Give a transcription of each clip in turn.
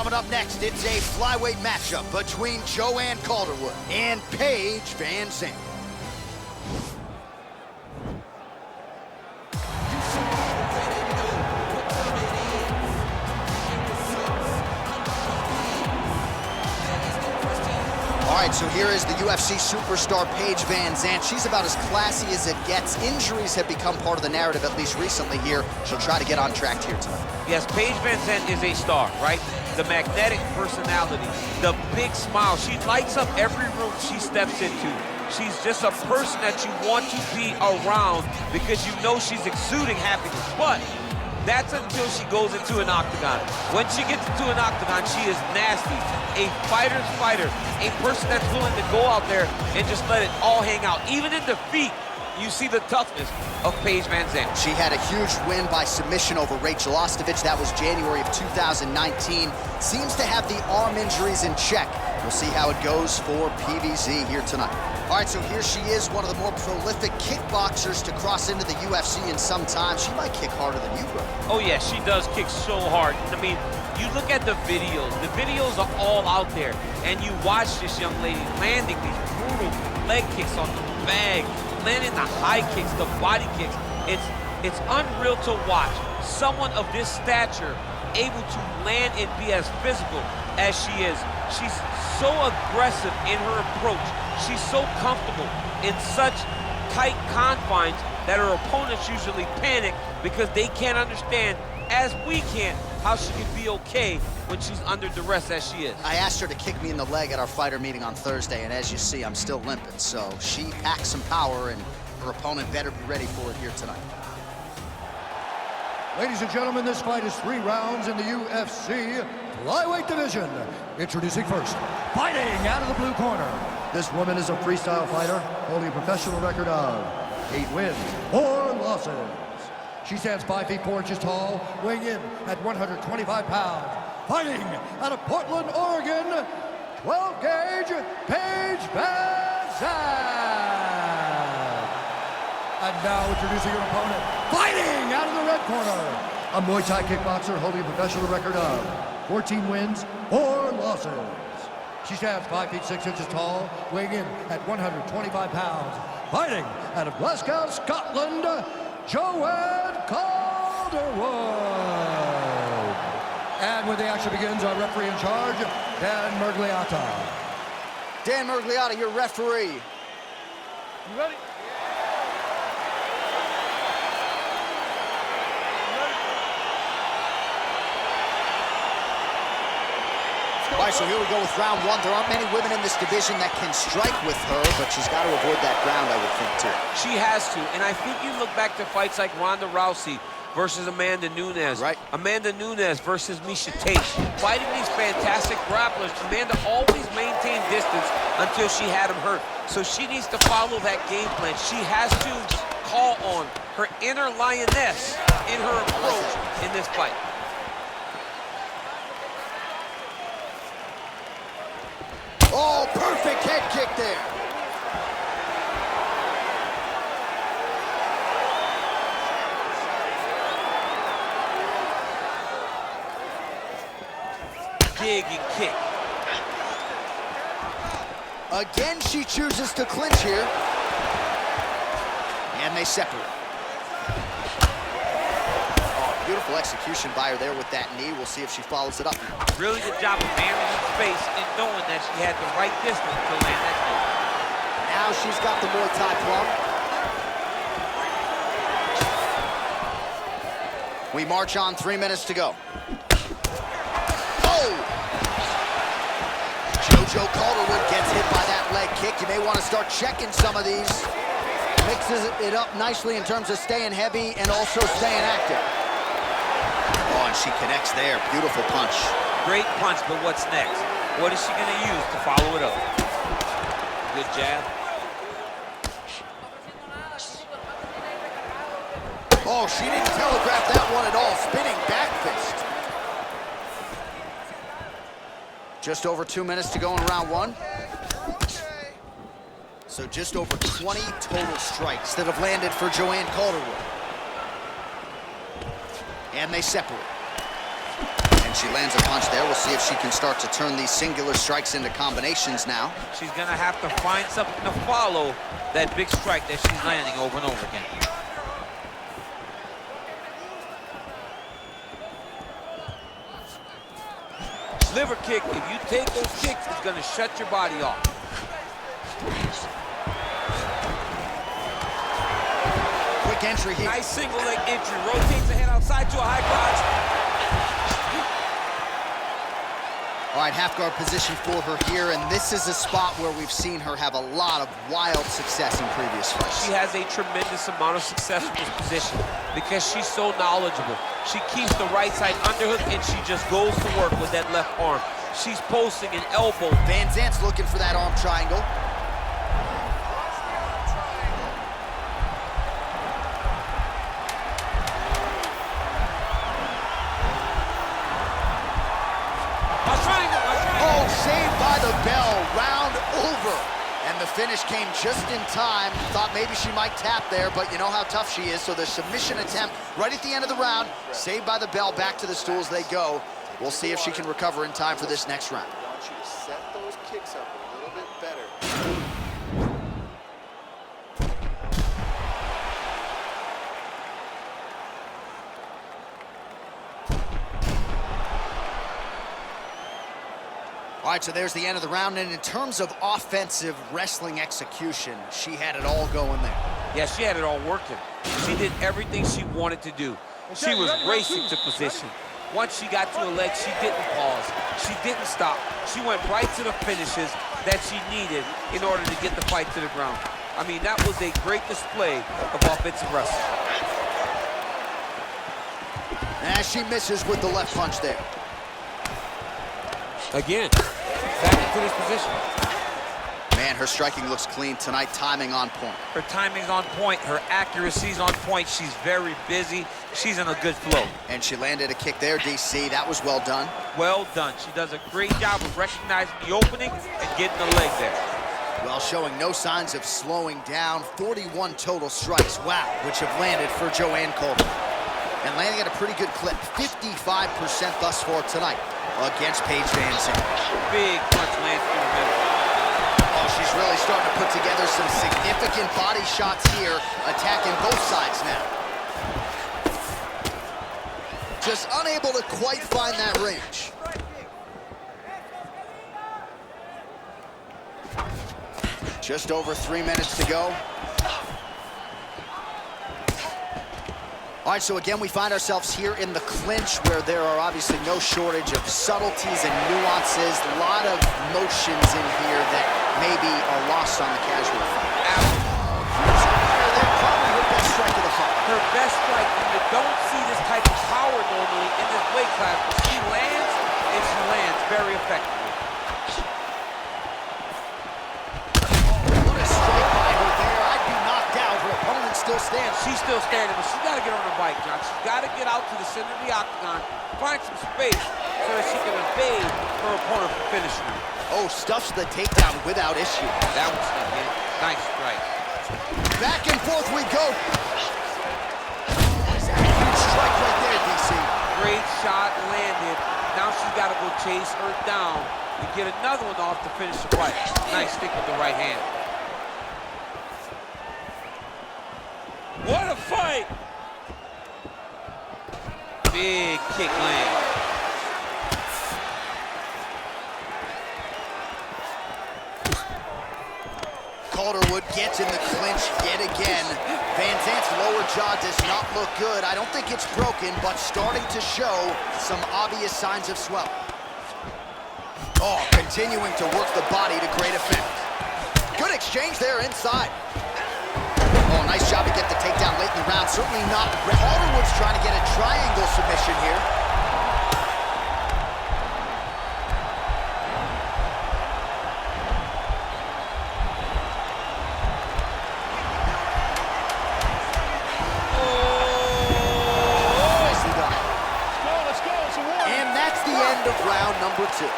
Coming up next, it's a flyweight matchup between Joanne Calderwood and Paige VanZant. All right, so here is the UFC superstar Paige VanZant. She's about as classy as it gets. Injuries have become part of the narrative, at least recently here. She'll try to get on track here tonight. Yes, Paige VanZant is a star, right? The magnetic personality, the big smile. She lights up every room she steps into. She's just a person that you want to be around because you know she's exuding happiness. But that's until she goes into an octagon. When she gets into an octagon, she is nasty. A fighter's fighter, a person that's willing to go out there and just let it all hang out. Even in defeat, you see the toughness of Paige VanZant. She had a huge win by submission over Rachel Ostovich. That was January of 2019. Seems to have the arm injuries in check. We'll see how it goes for PVZ here tonight. All right, so here she is, one of the more prolific kickboxers to cross into the UFC in some time. She might kick harder than you, bro. Oh, yeah, she does kick so hard. I mean, you look at the videos. The videos are all out there. And you watch this young lady landing these brutal leg kicks on the bag, landing the high kicks, the body kicks. It's unreal to watch someone of this stature able to land and be as physical as she is. She's so aggressive in her approach. She's so comfortable in such tight confines that her opponents usually panic because they can't understand, as we can, how she can be okay when she's under duress as she is. I asked her to kick me in the leg at our fighter meeting on Thursday, and as you see, I'm still limping. So she packs some power, and her opponent better be ready for it here tonight. Ladies and gentlemen, this fight is 3 rounds in the UFC flyweight division. Introducing first, fighting out of the blue corner. This woman is a freestyle fighter, holding a professional record of 8 wins, 4 losses. She stands 5 feet 4 inches tall, weighing in at 125 pounds. Fighting out of Portland, Oregon, 12-gauge Paige VanZant. And now introducing her opponent, fighting out of the red corner, a Muay Thai kickboxer holding a professional record of 14 wins, 4 losses. She stands 5 feet 6 inches tall, weighing in at 125 pounds. Fighting out of Glasgow, Scotland, Joanne Calderwood. And when the action begins, our referee in charge, Dan Mergliata. Dan Mergliata, your referee. You ready? All right, so here we go with round 1. There aren't many women in this division that can strike with her, but she's got to avoid that ground, I would think, too. She has to, and I think you look back to fights like Ronda Rousey versus Amanda Nunes. Right. Amanda Nunes versus Miesha Tate. Fighting these fantastic grapplers, Amanda always maintained distance until she had him hurt. So she needs to follow that game plan. She has to call on her inner lioness in her approach in this fight. Oh, perfect head kick there. Dig and kick. Again, she chooses to clinch here. And they separate. Oh, beautiful execution by her there with that knee. We'll see if she follows it up. Really good job of managing space and knowing that she had the right distance to land that knee. Now she's got the Muay Thai plum. We march on, 3 minutes to go. Oh! JoJo Calderwood gets hit by that leg kick. You may want to start checking some of these. Mixes it up nicely in terms of staying heavy and also staying active. Oh, and she connects there. Beautiful punch. Great punch, but what's next? What is she going to use to follow it up? Good jab. Oh, she didn't telegraph that one at all. Spinning back fist. Just over 2 minutes to go in round 1. So just over 20 total strikes that have landed for Joanne Calderwood. And they separate. And she lands a punch there. We'll see if she can start to turn these singular strikes into combinations now. She's going to have to find something to follow that big strike that she's landing over and over again. Liver kick, if you take those kicks, it's going to shut your body off. Quick entry here. Nice single leg entry. Rotates the head outside to a high crotch. All right, half guard position for her here, and this is a spot where we've seen her have a lot of wild success in previous fights. She has a tremendous amount of success with this position because she's so knowledgeable. She keeps the right side underhook, and she just goes to work with that left arm. She's posting an elbow. VanZant's looking for that arm triangle. Saved by the bell, round over. And the finish came just in time. Thought maybe she might tap there, but you know how tough she is. So the submission attempt right at the end of the round, saved by the bell, back to the stools they go. We'll see if she can recover in time for this next round. I want you to set those kicks up a little bit better. All right, so there's the end of the round, and in terms of offensive wrestling execution, she had it all going there. Yeah, she had it all working. She did everything she wanted to do. She was racing to position. Once she got to her legs, she didn't pause. She didn't stop. She went right to the finishes that she needed in order to get the fight to the ground. I mean, that was a great display of offensive wrestling. And she misses with the left punch there. Again, back into this position. Man, her striking looks clean tonight, timing on point. Her timing's on point, her accuracy's on point. She's very busy. She's in a good flow. And she landed a kick there, DC. That was well done. Well done. She does a great job of recognizing the opening and getting the leg there. Well, showing no signs of slowing down. 41 total strikes, wow, which have landed for Joanne Calderwood. And landing at a pretty good clip, 55% thus far tonight against Paige VanZant. Big punch lands through the middle. Oh, she's really starting to put together some significant body shots here, attacking both sides now. Just unable to quite find that range. Just over 3 minutes to go. All right, so again, we find ourselves here in the clinch where there are obviously no shortage of subtleties and nuances. A lot of motions in here that maybe are lost on the casual fighter. They're probably her best strike of the fight. Her best strike, and you don't see this type of power normally in this weight class, but she lands, and she lands very effectively. What a strike by her there. I'd be knocked out. Her opponent still stands. She's still standing, but she's got to get on her bike, John. She's got to get out to the center of the octagon, find some space so that she can evade her opponent from finishing her. Oh, stuffs the takedown without issue. That was the hit. Nice strike. Back and forth we go. Huge strike right there, DC. Great shot landed. Now she's got to go chase her down and get another one off to finish the fight. Nice stick with the right hand. What a fight! Big kick land. Calderwood gets in the clinch yet again. VanZant's lower jaw does not look good. I don't think it's broken, but starting to show some obvious signs of swelling. Oh, continuing to work the body to great effect. Good exchange there inside. Oh, nice job to get the takedown late in the round. Certainly not. Calderwood's trying to get a triangle submission here. Nicely done. Let's go. It's a war. And that's the end of round number 2.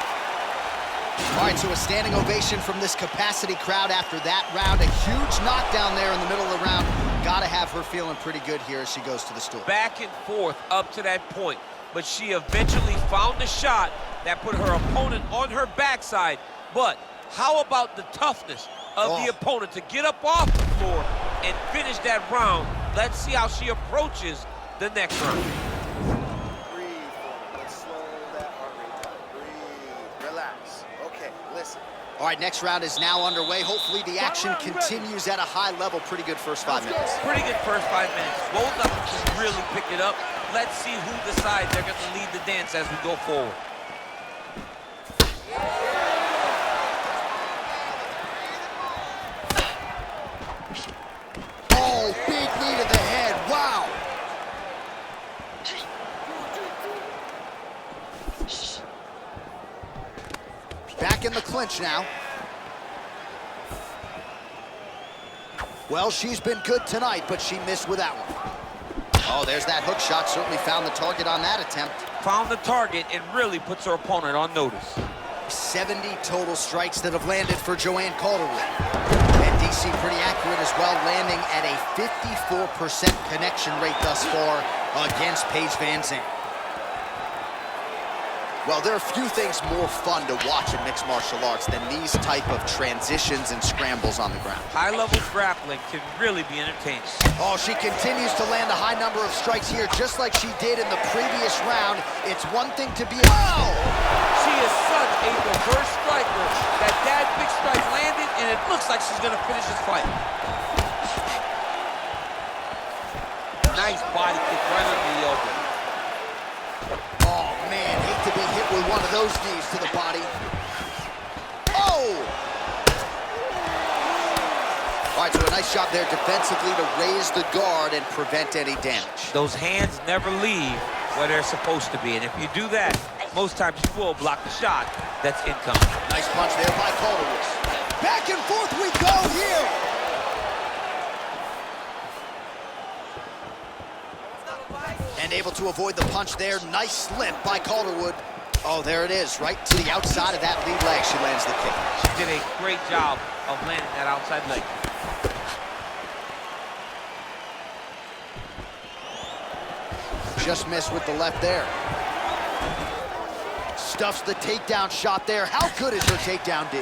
All right, so a standing ovation from this capacity crowd after that round. A huge knockdown there in the middle of the round. Got to have her feeling pretty good here as she goes to the stool. Back and forth up to that point. but she eventually found the shot that put her opponent on her backside. But how about the toughness of the opponent to get up off the floor and finish that round? Let's see how she approaches the next round. Breathe. Let's slow that heart rate down. Breathe. Relax. Okay, listen. All right, next round is now underway. Hopefully the action continues at a high level. Pretty good first 5 minutes. Pretty good first 5 minutes. Both of them can really pick it up. Let's see who decides they're going to lead the dance as we go forward. Oh, big knee to the head. Wow. Back in the clinch now. Well, she's been good tonight, but she missed with that one. Oh, there's that hook shot. Certainly found the target on that attempt. Found the target and really puts her opponent on notice. 70 total strikes that have landed for Joanne Calderwood. And DC pretty accurate as well, landing at a 54% connection rate thus far against Paige VanZant. Well, there are few things more fun to watch in mixed martial arts than these type of transitions and scrambles on the ground. High-level grappling can really be entertaining. Oh, she continues to land a high number of strikes here, just like she did in the previous round. It's one thing to be... Wow! She is such a diverse striker that big strike landed, and it looks like she's going to finish this fight. Nice body kick right under the elbow. Oh, man, hate to be hit with one of those knees to the body. Oh! All right, so a nice job there defensively to raise the guard and prevent any damage. Those hands never leave where they're supposed to be, and if you do that, most times you will block the shot that's incoming. Nice punch there by Calderwood. Back and forth we go here! And able to avoid the punch there. Nice slip by Calderwood. Oh, there it is. Right to the outside of that lead leg, she lands the kick. She did a great job of landing that outside leg. Just missed with the left there. Stuffs the takedown shot there. How good is her takedown, D?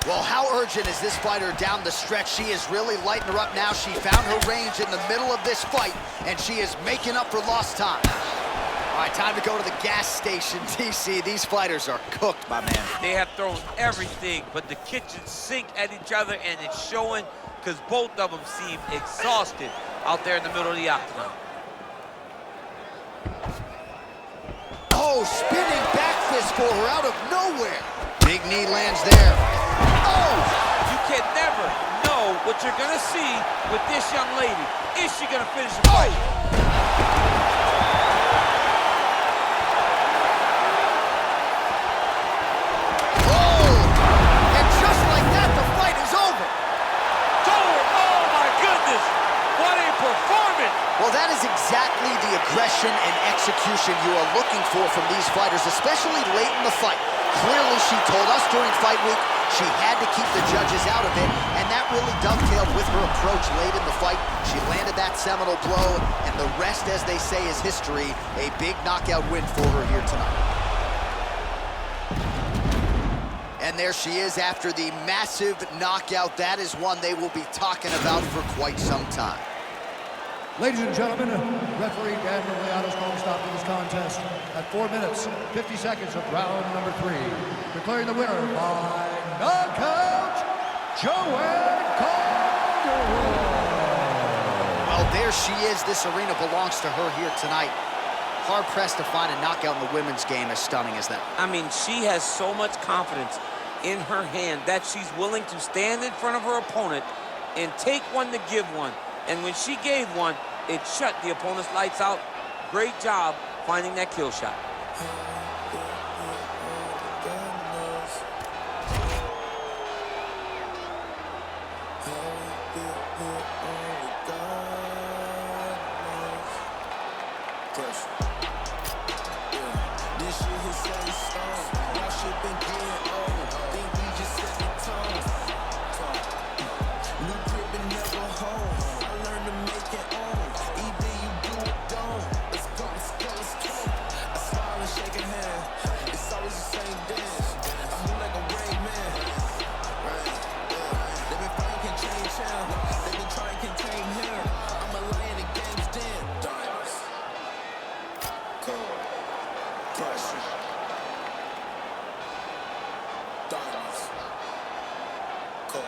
Well, how urgent is this fighter down the stretch? She is really lighting her up now. She found her range in the middle of this fight, and she is making up for lost time. All right, time to go to the gas station, DC. These fighters are cooked, my man. They have thrown everything but the kitchen sink at each other, and it's showing because both of them seem exhausted out there in the middle of the octagon. Oh, spinning back fist for her out of nowhere. Big knee lands there. Oh! You can never know what you're gonna see with this young lady. Is she gonna finish the fight? Oh! And just like that, the fight is over. Oh my goodness! What a performance! Well, that is exactly the aggression and execution you are looking for from these fighters, especially late in the fight. Clearly, she told us during fight week she had to keep the judges out of it, and that really dovetailed with her approach late in the fight. She landed that seminal blow, and the rest, as they say, is history. A big knockout win for her here tonight. And there she is after the massive knockout. That is one they will be talking about for quite some time. Ladies and gentlemen, referee Dan Miliato's going to stop this contest at 4 minutes, 50 seconds of round number 3. Declaring the winner by knockout, Joanne Calderwood. Well, there she is. This arena belongs to her here tonight. Hard-pressed to find a knockout in the women's game as stunning as that. I mean, she has so much confidence in her hand that she's willing to stand in front of her opponent and take one to give one. And when she gave one, it shut the opponent's lights out. Great job finding that kill shot. Cold. Pressure. Diamonds. Cold.